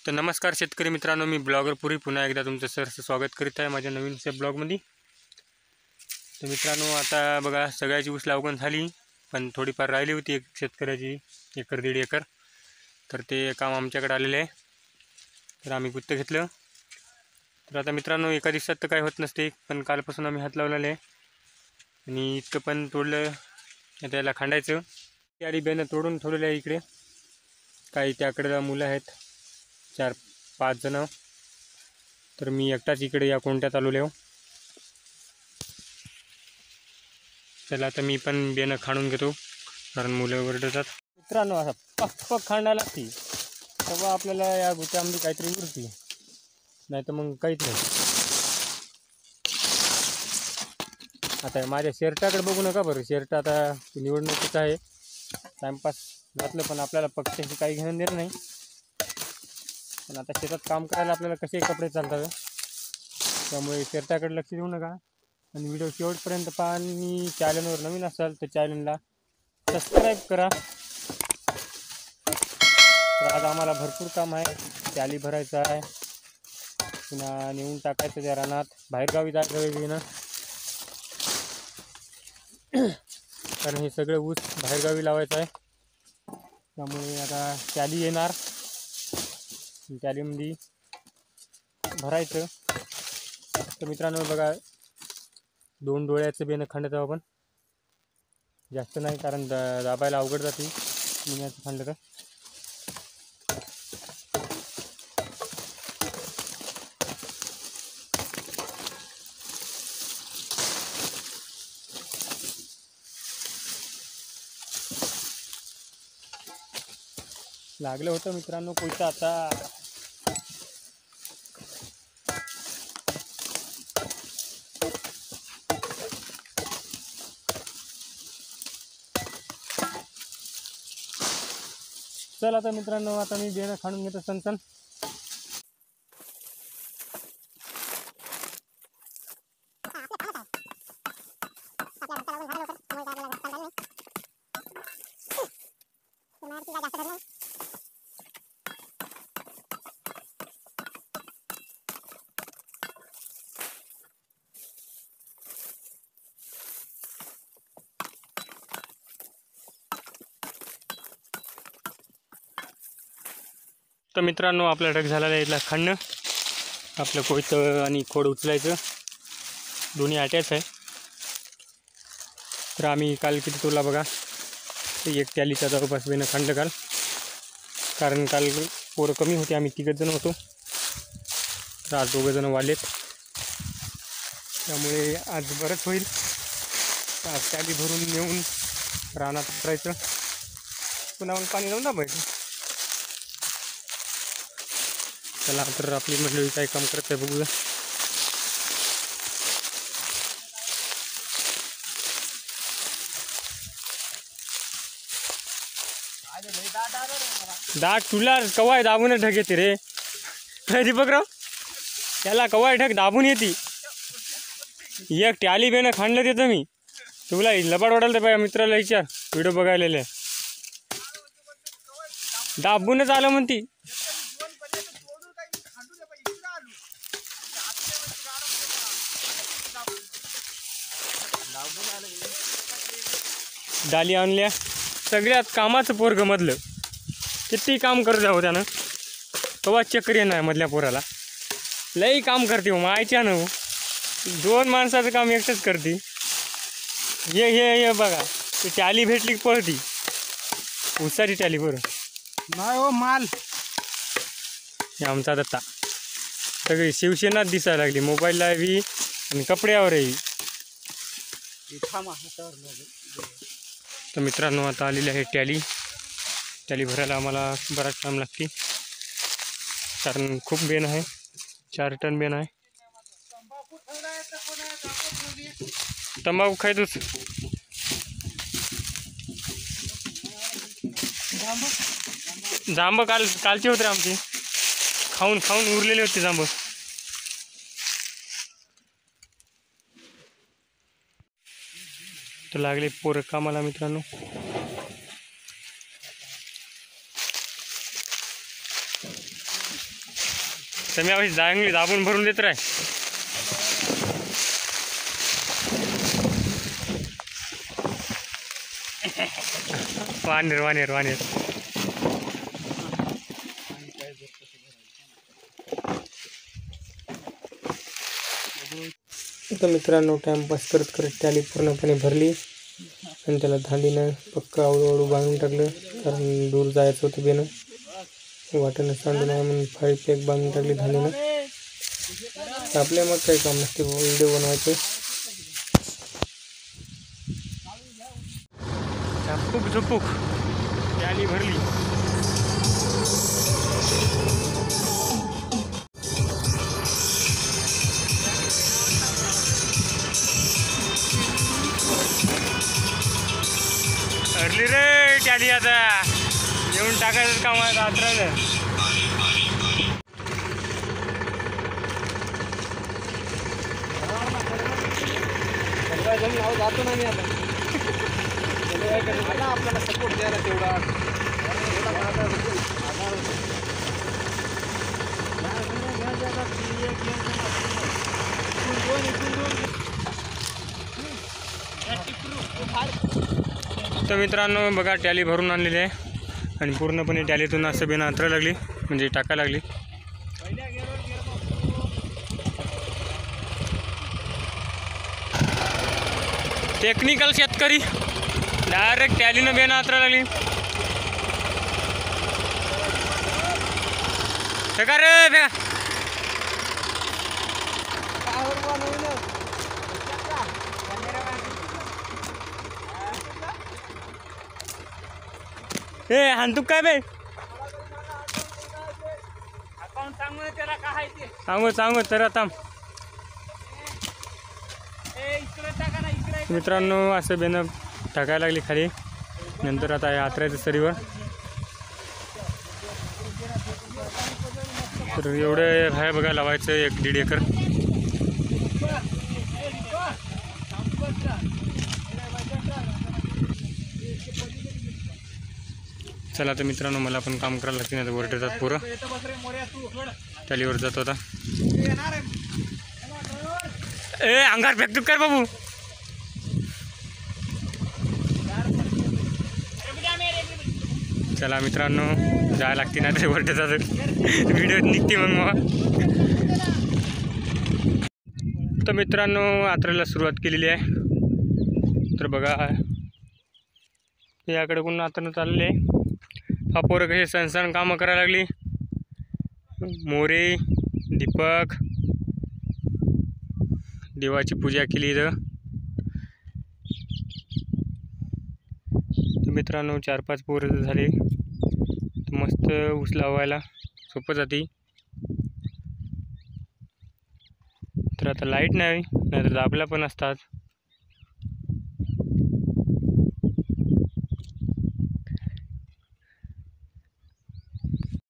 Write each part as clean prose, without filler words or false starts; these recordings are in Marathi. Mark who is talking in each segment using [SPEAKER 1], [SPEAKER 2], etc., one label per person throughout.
[SPEAKER 1] तर नमस्कार शेतकरी मित्रांनो, मी ब्लॉगर पुरी पुन्हा एकदा तुमचं सहर्ष स्वागत करीत आहे माझ्या नवीनशा ब्लॉगमध्ये। तर मित्रांनो, आता बघा सगळ्याची ऊस लागवण झाली, पण थोडीफार राहिली होती एक शेतकऱ्याची 1-1.5 एकर। तर ते काम आमच्याकडे आलेले आहे, तर आम्ही गुत्त घेतलं। तर आता मित्रांनो, एका दिवसात तर काही होत नसते, पण कालपासून आम्ही हात लावलेले आहे आणि इतकं पण तोडलं। त्याला खांडायचं, त्यारी बेनं तोडून ठेवलेलं आहे इकडे। काही त्याकडे मुलं आहेत 4-5 जण, तर मी एकटाच इकडे या कोणत्यात आलो आहे। त्याला आता मी पण बेनं खाणून घेतो, कारण मुलं ओरडतात। मित्रांनो, असं पक खांडायला लागते, तेव्हा आपल्याला या गुत्यामध्ये काहीतरी उरते, नाही तर मग काहीच नाही। आता माझ्या शर्टाकडे बघू नका बरं, शर्ट आता निवडणुकीचं आहे, टाइमपास घातलं, पण आपल्याला पक्षाशी काही घेणं देणं नाही। पण आता शेतात काम करायला आपल्याला कसे कपडे चालतात, त्यामुळे शर्टाकडे लक्ष देऊ नका आणि व्हिडिओ शेवटपर्यंत पहा। आणि चॅनलवर नवीन असाल तर चॅनलला सबस्क्राईब करा। तर आज आम्हाला भरपूर काम आहे, चाली भरायचं आहे, पुन्हा नेऊन टाकायचं त्या रानात, बाहेरगावी जायचं ना, कारण हे सगळं ऊस बाहेरगावी लावायचं आहे। त्यामुळे आता चाली येणार, चालीमध्ये भरायचं। तर मित्रांनो बघा, 2 डोळ्याचं बेनं खंडत आहोत आपण, जास्त नाही, कारण दाबायला अवघड जाते निघायचं खंड। तर लागलं होतं मित्रांनो कोयता आता। चल आता मित्रांनो, आता मी बेनं खाणून घेतो सनसन। तर मित्रांनो, आपला ढग झालेला आहे, इथला खणणं आपलं कोयतं आणि खोड उचलायचं, दोन्ही अटॅच आहे। तर आम्ही काल किती तोडला बघा, एक टॅलीचा जवळपास बेनं खंड काल, कारण काल पोरं कमी होते, आम्ही 3 जण होतो, तर आज 2 जण वाढलेत, त्यामुळे आज बरंच होईल। आज टॅली भरून नेऊन रानात करायचं, पुन्हा मग पाणी लावून दाबायचं। चला, तर आपली मंडळी काय काम करत आहे बघूया। दाट तुला कवाय दाबून ढग येते रे, काय दीपकराव, त्याला कवाय ढग दाबून येते। एक टॅली बेनं खांडलं देतो मी तुला, लबाड वाटायला तर पाहिजे, मित्राला विचार, व्हिडिओ बघायला दाबूनच आलं म्हणती। डाली आणल्या, सगळ्यात कामाचं पोरगं मधलं, किती काम करत जावं त्यानं, कवा चक्कर येणार मधल्या पोराला, लई काम करते हो मायच्या न, 2 माणसाचं काम एकटंच करते। ये बघा, ते टॅली भेटली पळती, उसारी टॅली बरं
[SPEAKER 2] नाही हो माल।
[SPEAKER 1] हे आमचा दत्ता, सगळी शिवसेनाच दिसायला लागली, मोबाईलला बी आणि कपड्यावरही। तर मित्रांनो, आता आलेली आहे टॅली भरायला आम्हाला बराच टाईम लागते, कारण खूप बेन आहे, 4 टन बेन आहे। तंबाखू खायतोस, जांब कालचे होते आमचे, खाऊन उरलेले होते जांब। तर लागले पोरं कामाला मित्रांनो। तुम्ही अशी चांगली दाबून भरून देत राह. वानेर वानेर वानेर. तर मित्रांनो टाइमपास करत करत ट्याली पूर्णपणे भरली आणि त्याला धांडीनं पक्का हळूहळू बांधून टाकलं, कारण दूर जायचं होतं बेनं. वाटेनं सांडू नये म्हणून फाळी पॅक बांधून टाकली धांडीनं. आपल्या मग काही काम नसते व्हिडिओ बनवायचे. झपूक झपूक ट्याली भरली. भरली रे ट्याली. आता येऊन टाकायचं काम आहे रात्र.
[SPEAKER 2] जातो ना मी आता. आपल्याला सपोर्ट द्यायला तेवढा
[SPEAKER 1] तर मित्रांनो बघा ट्याली भरून आणलेली आहे आणि पूर्णपणे ट्यालीतून असं बेना अंतरा लागली, म्हणजे टाका लागली. टेक्निकल शेतकरी डायरेक्ट ट्यालीनं बेना अंतरा लागली. फेका रे फेका. ए हांतूक काय बे. सांगू सांगू तर आता मित्रांनो असं बेनं टाकायला लागली खाली. नंतर आता यात्रायचं सरीवर. तर एवढे आहे बघा लावायचं 1-1.5 एकर. चला तर मित्रांनो मला पण काम करायला लागते, नाही तर वर येतात पोरं. ट्यालीवर जात होता. ए अंगार फेकतूक कर बाबू. चला मित्रांनो जायला लागते, नाही तर वर येतात व्हिडिओ निघते मग. तर मित्रांनो यात्रेला सुरुवात केलेली आहे. तर बघा याकडे कोण यात्रेनं चालले आहे. हा पोरं कसे सण सण कामं करायला लागली. मोरे दीपक देवाची पूजा केली इथं. तर मित्रांनो 4-5 पोरं झाली. तर मस्त ऊस लावायला सोपं जाते. तर आता लाईट नाही, नाहीतर दाबला पण असतात.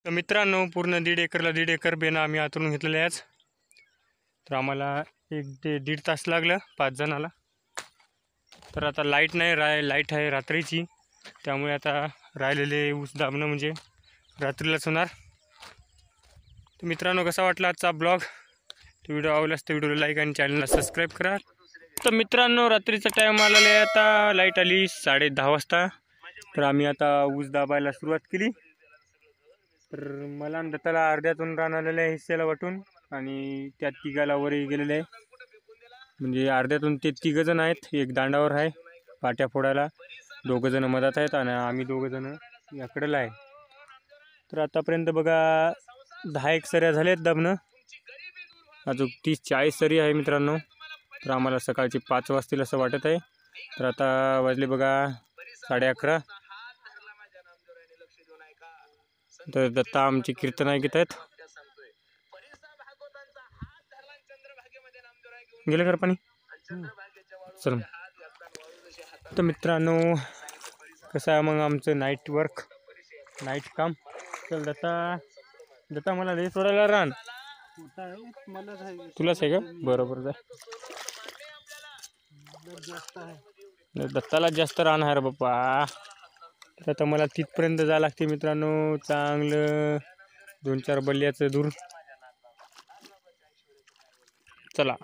[SPEAKER 1] तर मित्रांनो पूर्ण 1.5 एकरला 1.5 एकर बेनं आम्ही आतून घेतलेले आज. तर आम्हाला 1 ते 1.5 तास लागलं 5 जणाला. तर आता लाईट नाही, लाईट आहे रात्रीची, त्यामुळे आता राहिलेले ऊस दाबणं म्हणजे रात्रीलाच होणार. तर मित्रांनो कसा वाटला आजचा ब्लॉग. तो व्हिडिओ आवडलास तर व्हिडिओला लाईक आणि चॅनलला सबस्क्राईब करा. तर मित्रांनो रात्रीचा टाईम आलेला आहे. आता लाईट आली 10:30 वाजता. तर आम्ही आता ऊस दाबायला सुरुवात केली. तर मला दत्ताला अर्ध्यातून रान आलेल्या हिस्स्याला वाटून आणि त्या तिघाला वरही गेलेले आहे. म्हणजे अर्ध्यातून ते 3 जण आहेत. एक दांडावर आहे पाट्या फोडायला, 2 जण मधात आहेत आणि आम्ही 2 जण याकडेला आहे. तर आतापर्यंत बघा 10-1 सऱ्या झाल्यात दाबणं. अजून 30-40 सरी आहे मित्रांनो. तर आम्हाला सकाळचे 5 वाजतील असं वाटत आहे. तर आता वाजले बघा 11:30. तर दत्ता आमचे कीर्तन ऐकत आहेत. गेलं कर पाणी. चल तर मित्रांनो कसं आहे मग आमचं नाईट वर्क, नाईट काम. चल दत्ता मला लई सोडायला रान. तुलाच आहे का? बरोबर जा. दत्ताला जास्त रान आहे रे बाप्पा. आता मला तिथपर्यंत जावं लागते मित्रांनो. चांगलं 2-4 बल्ल्याचं दूर.
[SPEAKER 2] चला